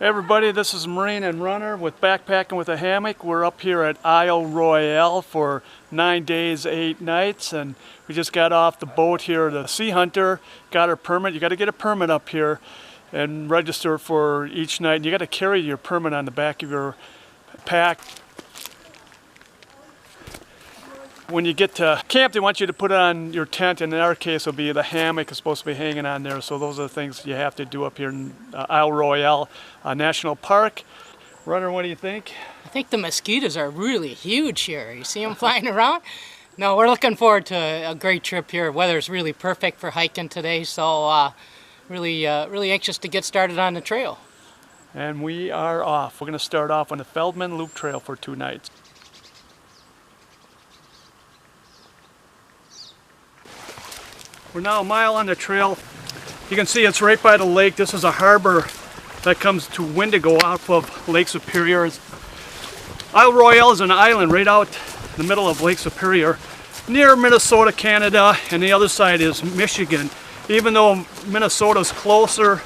Hey everybody, this is Marine and Runner with Backpacking with a Hammock. We're up here at Isle Royale for 9 days, 8 nights, and we just got off the boat here. The Sea Hunter got her permit. You got to get a permit up here and register for each night. And you got to carry your permit on the back of your pack. When you get to camp, they want you to put on your tent, and in our case, it'll be the hammock is supposed to be hanging on there. So those are the things you have to do up here in Isle Royale National Park. Runner, what do you think? I think the mosquitoes are really huge here. You see them flying around? No, we're looking forward to a great trip here. Weather's really perfect for hiking today, so really anxious to get started on the trail. And we are off. We're going to start off on the Feldtmann Loop Trail for 2 nights. We're now a mile on the trail. You can see it's right by the lake. This is a harbor that comes to Wendigo off of Lake Superior. Isle Royale is an island right out in the middle of Lake Superior near Minnesota, Canada, and the other side is Michigan. Even though Minnesota's closer,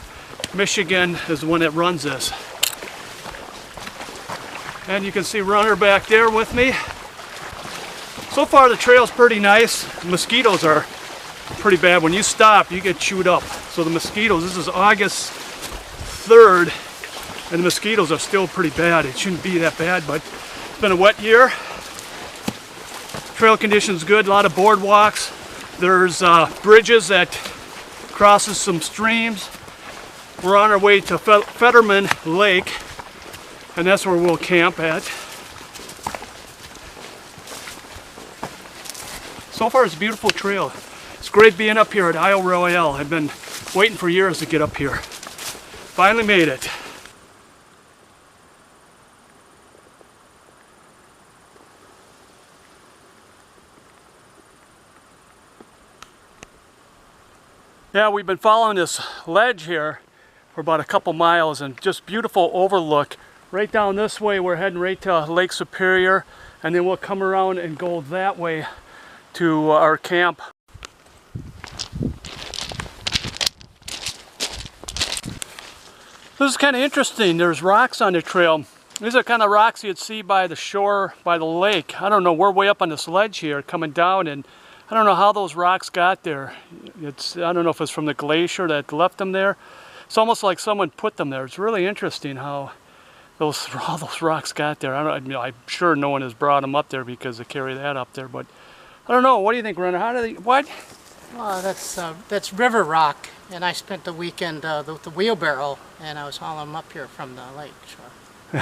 Michigan is the one that runs this. And you can see Runner back there with me. So far the trail's pretty nice. Mosquitoes are pretty bad. When you stop, you get chewed up. So the mosquitoes, this is August 3rd, and the mosquitoes are still pretty bad. It shouldn't be that bad, but it's been a wet year. Trail conditions good, a lot of boardwalks. There's bridges that crosses some streams. We're on our way to Feldtmann Lake, and that's where we'll camp at. So far it's a beautiful trail. It's great being up here at Isle Royale. I've been waiting for years to get up here. Finally made it. Yeah, we've been following this ledge here for about a couple miles, and just beautiful overlook. Right down this way, we're heading right to Lake Superior, and then we'll come around and go that way to our camp. This is kind of interesting. There's rocks on the trail. These are kind of rocks you'd see by the shore, by the lake. I don't know, we're way up on this ledge here coming down, and I don't know how those rocks got there. I don't know if it's from the glacier that left them there. It's almost like someone put them there. It's really interesting how all those rocks got there. I'm sure no one has brought them up there because they carry that up there, but I don't know. What do you think, Runner? How do they, what? Well, that's river rock, and I spent the weekend with the wheelbarrow, and I was hauling them up here from the lake. So.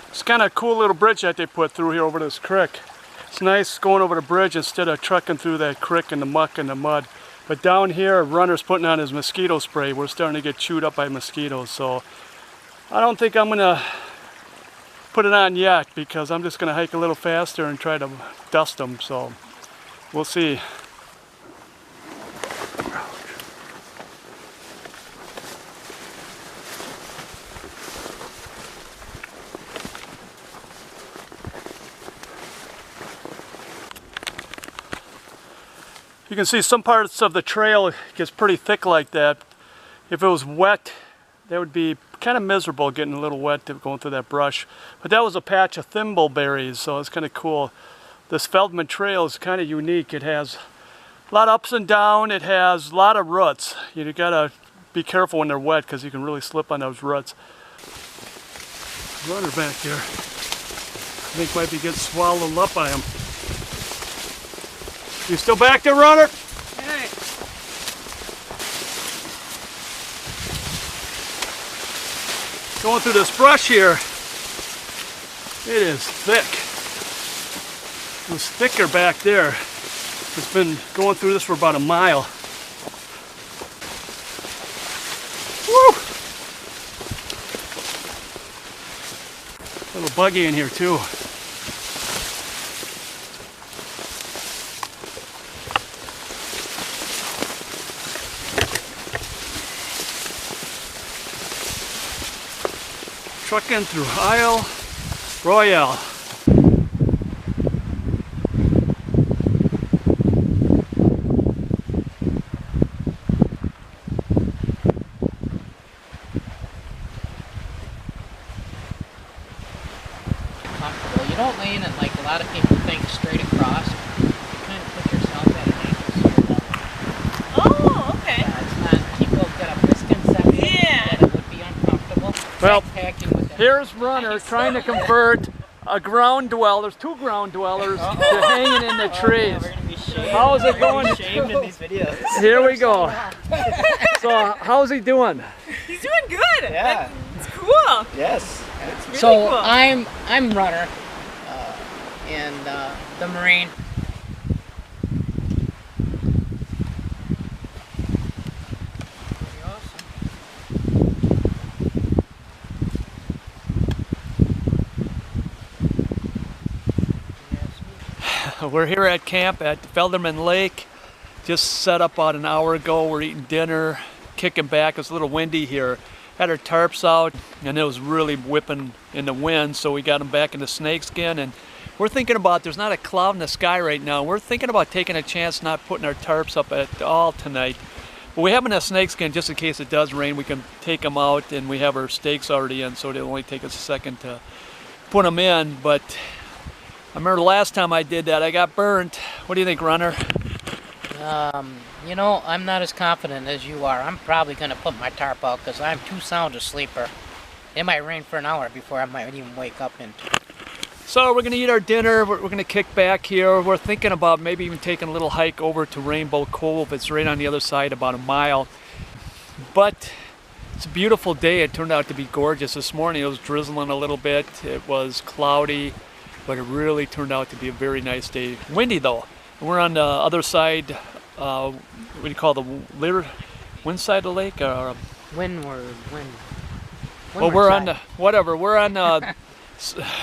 It's kind of a cool little bridge that they put through here over this creek. It's nice going over the bridge instead of trucking through that creek in the muck and the mud. But down here, Runner's putting on his mosquito spray. We're starting to get chewed up by mosquitoes, so I don't think I'm gonna put it on yet, because I'm just gonna hike a little faster and try to dust them, so we'll see. You can see some parts of the trail gets pretty thick like that. If it was wet, that would be kind of miserable getting a little wet going through that brush. But that was a patch of thimbleberries, so it's kind of cool. This Feldtmann trail is kind of unique. It has a lot of ups and downs. It has a lot of roots. You gotta be careful when they're wet because you can really slip on those roots. Runner back here, I think might be getting swallowed up by them. You still back there, Runner? Hey. Going through this brush here, it is thick. It was thicker back there. It's been going through this for about a mile. Woo! A little buggy in here too. Trucking through Isle Royale. Comfortable. You don't lean and like a lot of people think straight across. You kind of put yourself at an angle. So Oh, okay. yeah, it's not, people get a misconception that it would be uncomfortable. Well, Backpacking with that. here's Runner trying to convert a ground dweller, two ground dwellers, to hanging in the trees. We're gonna be shamed. How's it We're gonna going? be shamed in these videos. Here we go. So, how's he doing? He's doing good. Yeah. It's cool. Yes. It's really So cool. I'm Runner, and the Marine. Pretty awesome. We're here at camp at Feldtmann Lake. Just set up about an hour ago. We're eating dinner, kicking back. It's a little windy here. Had our tarps out, and it was really whipping in the wind, so we got them back in the snakeskin. And we're thinking about, there's not a cloud in the sky right now. We're thinking about taking a chance not putting our tarps up at all tonight. But we have them in a snakeskin just in case it does rain. We can take them out, and we have our stakes already in, so it'll only take us a second to put them in. But I remember the last time I did that, I got burnt. What do you think, Runner? You know, I'm not as confident as you are. I'm probably going to put my tarp out because I'm too sound a sleeper. It might rain for an hour before I might even wake up into it. So we're going to eat our dinner. We're going to kick back here. We're thinking about maybe even taking a little hike over to Rainbow Cove. It's right on the other side, about a mile. But it's a beautiful day. It turned out to be gorgeous. This morning it was drizzling a little bit. It was cloudy, but it really turned out to be a very nice day. Windy though. We're on the other side, what do you call the wind side of the lake? Windward. Well, we're on the, whatever, we're on the,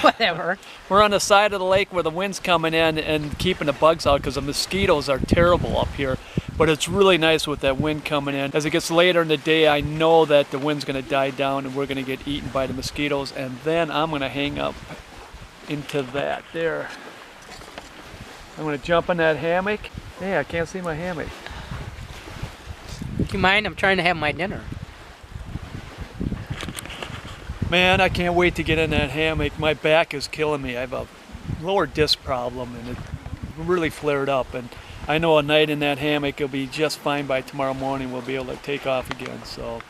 Whatever. we're on the side of the lake where the wind's coming in and keeping the bugs out because the mosquitoes are terrible up here. But it's really nice with that wind coming in. As it gets later in the day, I know that the wind's going to die down and we're going to get eaten by the mosquitoes. And then I'm going to hang up into that there. I'm going to jump in that hammock. Hey, I can't see my hammock. Do you mind? I'm trying to have my dinner. Man, I can't wait to get in that hammock. My back is killing me. I have a lower disc problem and it really flared up. And I know a night in that hammock will be just fine. By tomorrow morning we'll be able to take off again. So.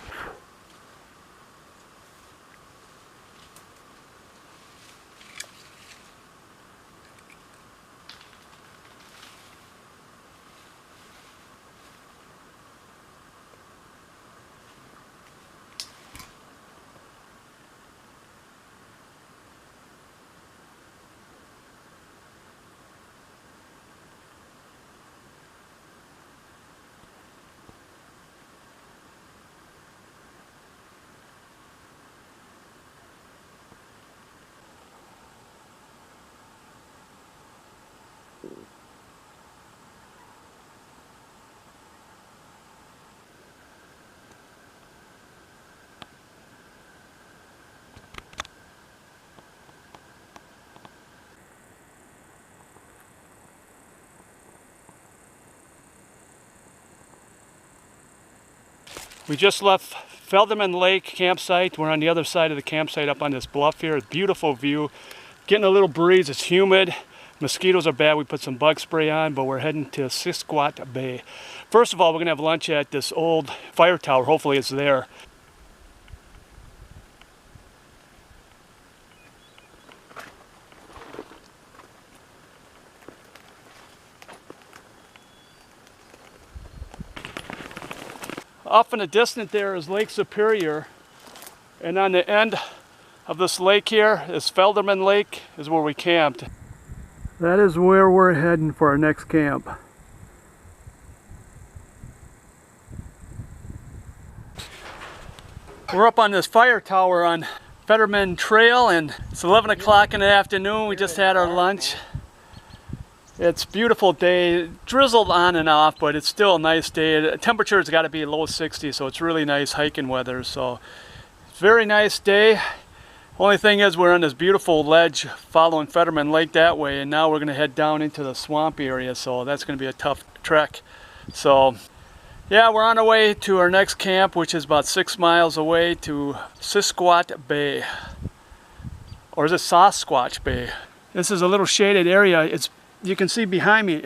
We just left Feldtmann Lake campsite. We're on the other side of the campsite up on this bluff here. Beautiful view. Getting a little breeze. It's humid. Mosquitoes are bad. We put some bug spray on, but we're heading to Sisquat Bay. First of all, we're going to have lunch at this old fire tower. Hopefully it's there. Off in the distance there is Lake Superior, and on the end of this lake here is Feldtmann Lake, is where we camped. That is where we're heading for our next camp. We're up on this fire tower on Feldtmann Trail, and it's 11 o'clock in the afternoon. We just had our lunch. It's a beautiful day. Drizzled on and off, but it's still a nice day. The temperature's got to be low 60s, so it's really nice hiking weather. So it's a very nice day. Only thing is we're on this beautiful ledge following Feldtmann Lake that way, and now we're going to head down into the swampy area, so that's going to be a tough trek. So yeah, we're on our way to our next camp, which is about 6 miles away to Sisquat Bay. Or is it Sasquatch Bay? This is a little shaded area. You can see behind me,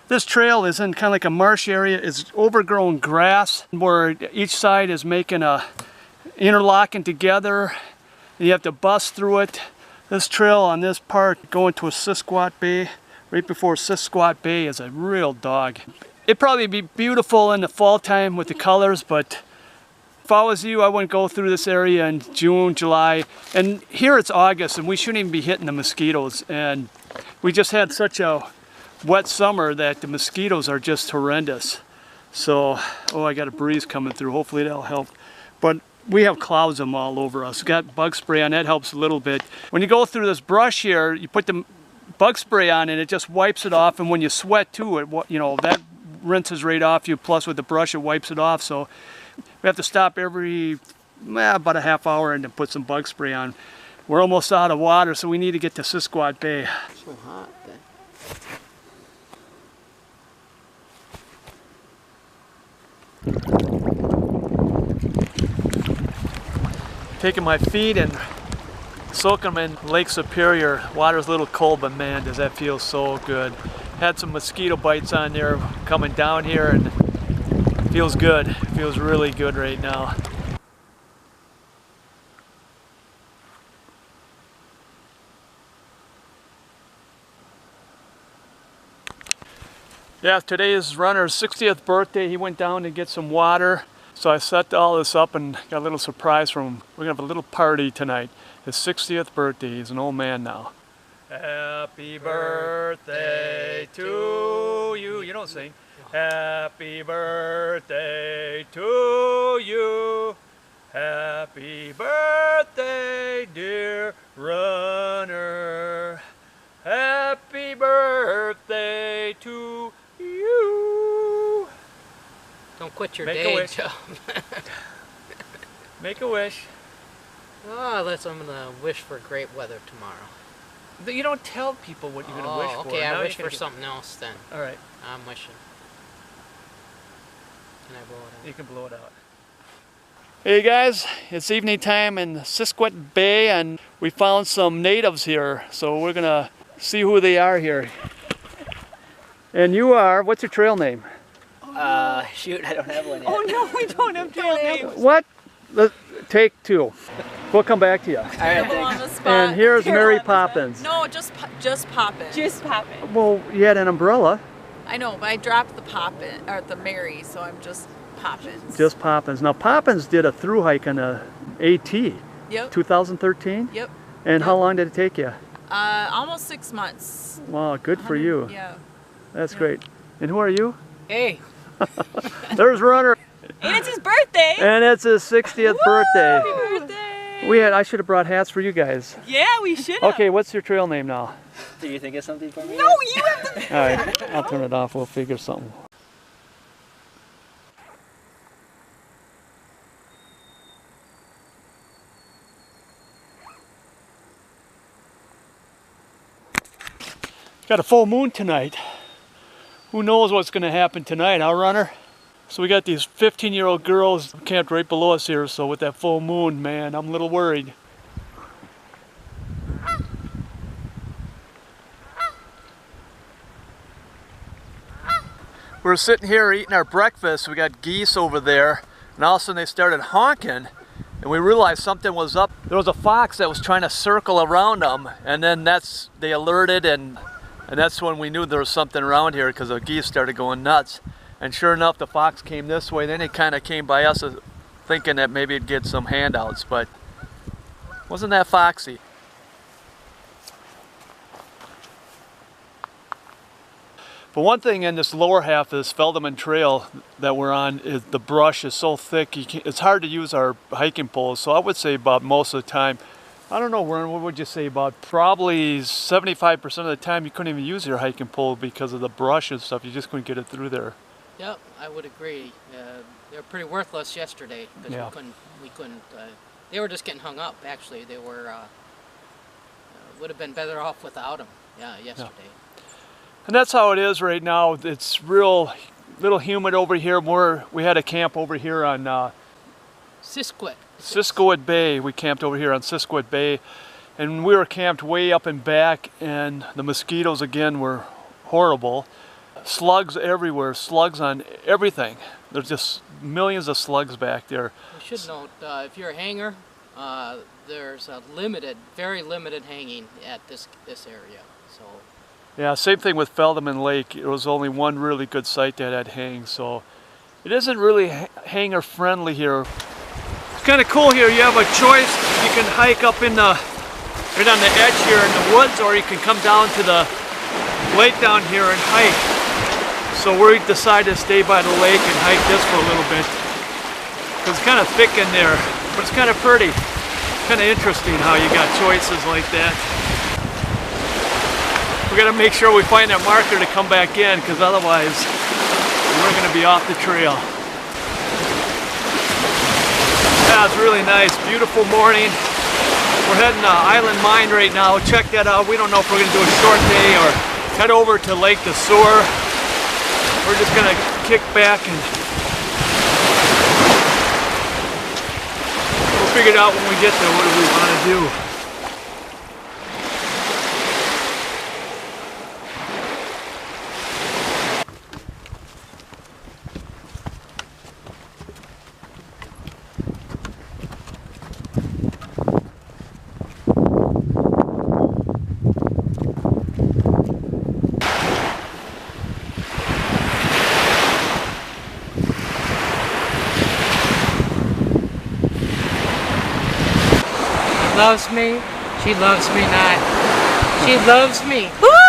this trail is in kind of like a marsh area. It's overgrown grass where each side is making a interlocking together. You have to bust through it. This trail on this part going to a Sisquat Bay, right before Sisquat Bay, is a real dog. It'd probably be beautiful in the fall time with the colors, but if I was you, I wouldn't go through this area in June, July. And here it's August, and we shouldn't even be hitting the mosquitoes. And we just had such a wet summer that the mosquitoes are just horrendous. So, oh, I got a breeze coming through. Hopefully that'll help. But we have clouds of them all over us. We got bug spray on, that helps a little bit. When you go through this brush here, you put the bug spray on and it just wipes it off, and when you sweat too, that rinses right off you, plus with the brush it wipes it off. So we have to stop every about a half hour and then put some bug spray on. We're almost out of water, so we need to get to Sisquat Bay. It's so hot then. Taking my feet and soaking them in Lake Superior. Water's a little cold, but man, does that feel so good. Had some mosquito bites on there coming down here, and it feels good. It feels really good right now. Yeah, today is runner's 60th birthday. He went down to get some water. So I set all this up and got a little surprise from him. We're gonna have a little party tonight. His 60th birthday. He's an old man now. Happy birthday to you. You don't sing. Happy birthday to you. Happy birthday, dear runner. Happy birthday to you. Don't quit your Make a day wish. job. Make a wish. Oh, I'm gonna wish for great weather tomorrow. You don't tell people what you're gonna wish for. Okay, Now I wish you for can something else then. All right, I'm wishing. Can I blow it out? you can blow it out. Hey guys, it's evening time in Sisquat Bay, and we found some natives here, so we're gonna see who they are here. And you are, what's your trail name? Shoot, I don't have one yet. Oh no, we don't have trail names. What? Take two. We'll come back to you. All right, Carol on thanks. the spot. And here's Carol Mary on the spot. Poppins. No, just Poppins. Just pop it. Well, you had an umbrella. I know, but I dropped the Poppin or the Mary, so I'm just Poppins. Just Poppins. Now Poppins did a through hike on a AT, Yep. 2013. Yep. And how long did it take you? Almost 6 months. Wow, good for you. Yeah. That's great. And who are you? Hey, There's Runner. And it's his birthday. And it's his 60th birthday. Happy birthday. I should have brought hats for you guys. Yeah, we should have. Okay, what's your trail name now? Do you think of something for me? No, you have to. All right, I'll turn it off. We'll figure something. Got a full moon tonight. Who knows what's going to happen tonight, huh, Runner? So we got these 15-year-old girls camped right below us here, so with that full moon, man, I'm a little worried. We're sitting here eating our breakfast. We got geese over there, and all of a sudden they started honking, and we realized something was up. There was a fox that was trying to circle around them, and then they alerted, and that's when we knew there was something around here, because the geese started going nuts. And sure enough, the fox came this way. Then it kind of came by us thinking that maybe it'd get some handouts, but wasn't that foxy. But one thing in this lower half of this Feldtmann trail that we're on is the brush is so thick, it's hard to use our hiking poles. So I would say about most of the time, I don't know, Warren, what would you say, about probably 75% of the time you couldn't even use your hiking pole because of the brush and stuff. You just couldn't get it through there. yep, I would agree. They were pretty worthless yesterday because Yeah. we couldn't They were just getting hung up. Actually, they were would have been better off without them. Yeah, yesterday. Yeah. And that's how it is right now. It's real little humid over here. We had a camp over here on Siskiwit Bay. We camped over here on Siskiwit Bay, and we were camped way up and back, and the mosquitoes again were horrible. Slugs everywhere, slugs on everything. There's just millions of slugs back there. We should note, if you're a hanger, there's a very limited hanging at this area. So. Yeah, same thing with Feldtmann Lake. It was only one really good site that had hangs, so it isn't really hanger friendly here. It's kind of cool here. You have a choice. You can hike up in the right on the edge here in the woods, or you can come down to the lake down here and hike. So we decided to stay by the lake and hike this for a little bit. It's kind of thick in there, but it's kind of pretty. Kind of interesting how you got choices like that. We got to make sure we find that marker to come back in, because otherwise we're going to be off the trail. Yeah, it's really nice. Beautiful morning. We're heading to Island Mine right now. Check that out. We don't know if we're going to do a short day or head over to Lake de Sour. We're just going to kick back and we'll figure it out when we get there. What do we want to do? Loves me, she loves me not. She loves me. Woo!